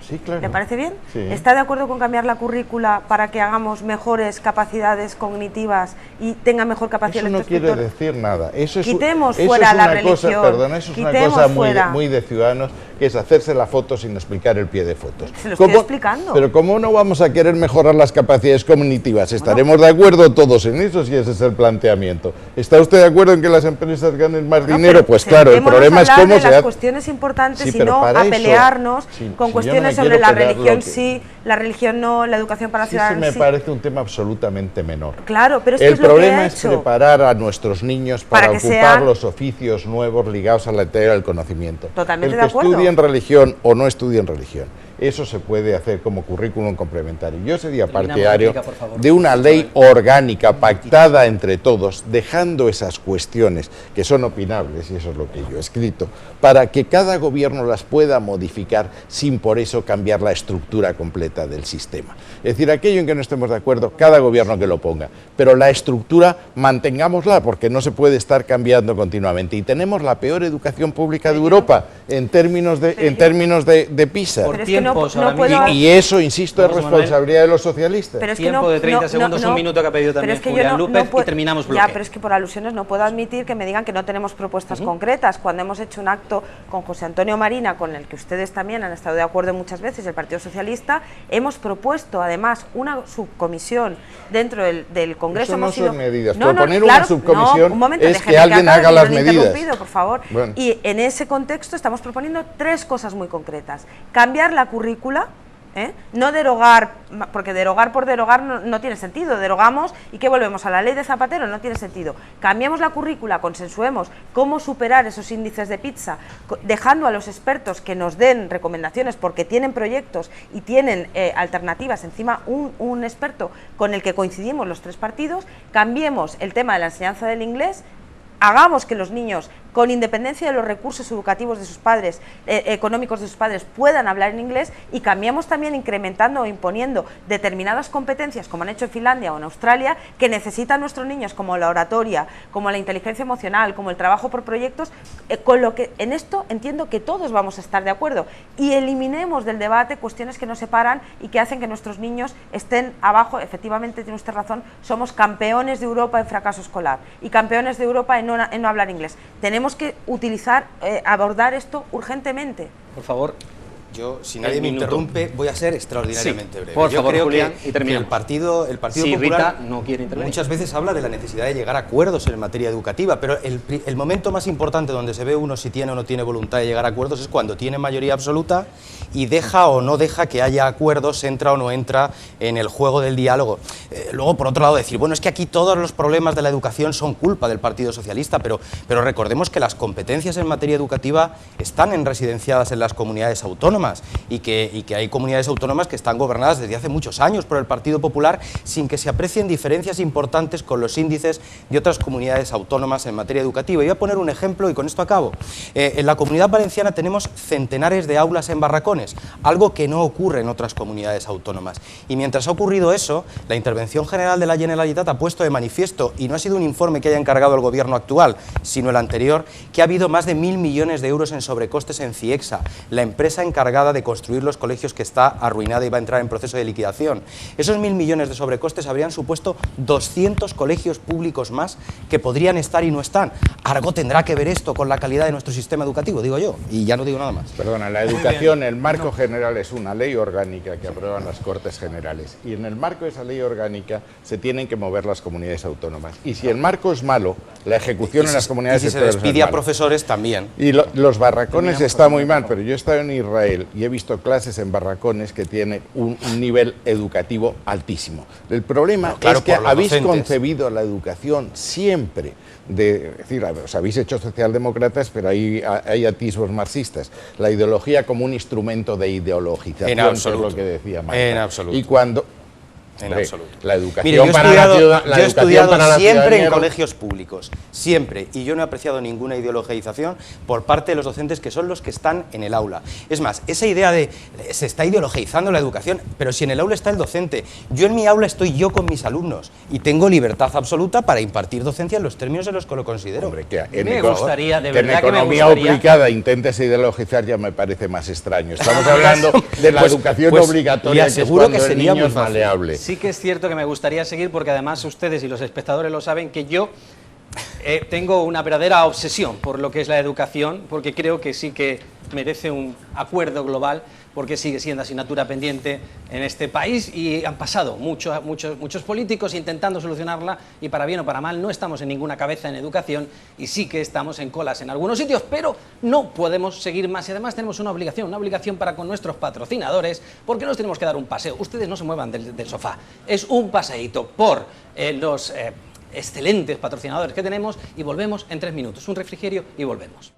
Sí, claro. ¿Le parece bien? Sí. ¿Está de acuerdo con cambiar la currícula para que hagamos mejores capacidades cognitivas y tenga mejor capacidad lectoescritora? Eso no quiere decir nada. Eso es, quitemos fuera la religión. Perdona, eso es una cosa muy de ciudadanos, que es hacerse la foto sin explicar el pie de fotos. Se lo estoy explicando. Pero ¿cómo no vamos a querer mejorar las capacidades cognitivas? Estaremos de acuerdo todos en eso, si ese es el planteamiento. ¿Está usted de acuerdo en que las empresas ganen más dinero? Pues claro, el problema es cómo se hace. Las cuestiones importantes y no a pelearnos con cuestiones sobre la religión sí, la religión no, la educación para ciudadanos sí. Eso me parece un tema absolutamente menor. Claro, pero es que el problema es preparar a nuestros niños para ocupar los oficios nuevos ligados a la tarea del conocimiento. Totalmente de acuerdo. El que estudien religión o no estudien religión, eso se puede hacer como currículum complementario. Yo sería Terminamos, partidario réplica, por favor. de una ley orgánica pactada entre todos, dejando esas cuestiones que son opinables, y eso es lo que yo he escrito, para que cada gobierno las pueda modificar sin por eso cambiar la estructura completa del sistema. Es decir, aquello en que no estemos de acuerdo, cada gobierno que lo ponga, pero la estructura mantengámosla, porque no se puede estar cambiando continuamente. Y tenemos la peor educación pública de Europa en términos de PISA. Por tiempos, no puedo... Y eso, insisto, es Vamos, Manuel. responsabilidad de los socialistas. Pero es que Tiempo de 30 segundos, un minuto que ha pedido también Julián López y terminamos bloque. Ya, pero es que por alusiones no puedo admitir que me digan que no tenemos propuestas concretas. Cuando hemos hecho un acto con José Antonio Marina, con el que ustedes también han estado de acuerdo muchas veces, el Partido Socialista, hemos propuesto además una subcomisión dentro del Congreso. Eso no son medidas. No, Proponer claro, una subcomisión un momento, es que déjeme alguien acabe, haga las no me han medidas. interrumpido, por favor. Bueno. Y en ese contexto estamos proponiendo 3 cosas muy concretas. Cambiar la currícula, no derogar, porque derogar por derogar no tiene sentido. Derogamos y que volvemos a la ley de Zapatero, no tiene sentido. Cambiamos la currícula, consensuemos cómo superar esos índices de PISA, dejando a los expertos que nos den recomendaciones porque tienen proyectos y tienen alternativas, encima un experto con el que coincidimos los 3 partidos. Cambiemos el tema de la enseñanza del inglés, hagamos que los niños, con independencia de los recursos educativos de sus padres, económicos de sus padres, puedan hablar en inglés, y cambiamos también incrementando o imponiendo determinadas competencias, como han hecho en Finlandia o en Australia, que necesitan nuestros niños, como la oratoria, como la inteligencia emocional, como el trabajo por proyectos, con lo que en esto entiendo que todos vamos a estar de acuerdo, y eliminemos del debate cuestiones que nos separan y que hacen que nuestros niños estén abajo. Efectivamente, tiene usted razón, somos campeones de Europa en fracaso escolar y campeones de Europa en no hablar inglés. Tenemos que abordar esto urgentemente. Por favor. Yo, si nadie me interrumpe, voy a ser extraordinariamente breve. Por Yo favor, creo Julián, que y terminamos. el Partido Si Popular Rita no quiere intervenir, muchas veces habla de la necesidad de llegar a acuerdos en materia educativa, pero el momento más importante donde se ve uno si tiene o no tiene voluntad de llegar a acuerdos es cuando tiene mayoría absoluta y deja o no deja que haya acuerdos, entra o no entra en el juego del diálogo. Luego, por otro lado, decir, bueno, es que aquí todos los problemas de la educación son culpa del Partido Socialista, pero recordemos que las competencias en materia educativa están residenciadas en las comunidades autónomas y que hay comunidades autónomas que están gobernadas desde hace muchos años por el Partido Popular sin que se aprecien diferencias importantes con los índices de otras comunidades autónomas en materia educativa. Y voy a poner un ejemplo y con esto acabo. En la Comunidad Valenciana tenemos centenares de aulas en barracones, algo que no ocurre en otras comunidades autónomas. Y mientras ha ocurrido eso, la Intervención General de la Generalitat ha puesto de manifiesto, y no ha sido un informe que haya encargado el gobierno actual, sino el anterior, que ha habido más de 1.000 millones de euros en sobrecostes en CIEXA, la empresa encargada de construir los colegios, que está arruinada y va a entrar en proceso de liquidación. Esos 1.000 millones de sobrecostes habrían supuesto 200 colegios públicos más que podrían estar y no están. Algo tendrá que ver esto con la calidad de nuestro sistema educativo, digo yo, y ya no digo nada más. Perdona, la educación, el marco general es una ley orgánica que aprueban las Cortes Generales, y en el marco de esa ley orgánica se tienen que mover las comunidades autónomas. Y si el marco es malo, la ejecución en las comunidades y si se despide a profesores también. Y los barracones está muy mal, pero yo he estado en Israel y he visto clases en barracones que tienen un nivel educativo altísimo. El problema es que habéis concebido la educación siempre, es decir, os habéis hecho socialdemócratas, pero hay atisbos marxistas, la ideología como un instrumento de ideologización, en absoluto, que es lo que decía Marta. En absoluto. Y cuando... En absoluto. La educación. Mire, yo he estudiado siempre en colegios colegios públicos, siempre, y yo no he apreciado ninguna ideologización por parte de los docentes, que son los que están en el aula. Es más, esa idea de se está ideologizando la educación, pero si en el aula está el docente, yo en mi aula estoy yo con mis alumnos y tengo libertad absoluta para impartir docencia en los términos en los que lo considero. Hombre, que me gustaría, de verdad que en economía aplicada intentes ideologizar ya me parece más extraño. Estamos hablando de la educación obligatoria, le aseguro que sería el niño es maleable. Sí que es cierto que me gustaría seguir, porque además ustedes y los espectadores lo saben, que yo tengo una verdadera obsesión por lo que es la educación, porque creo que sí que merece un acuerdo global, porque sigue siendo asignatura pendiente en este país y han pasado muchos políticos intentando solucionarla, y para bien o para mal no estamos en ninguna cabeza en educación, y sí que estamos en colas en algunos sitios, pero no podemos seguir más, y además tenemos una obligación para con nuestros patrocinadores, porque nos tenemos que dar un paseo. Ustedes no se muevan del sofá, es un paseíto por los excelentes patrocinadores que tenemos, y volvemos en 3 minutos, un refrigerio y volvemos.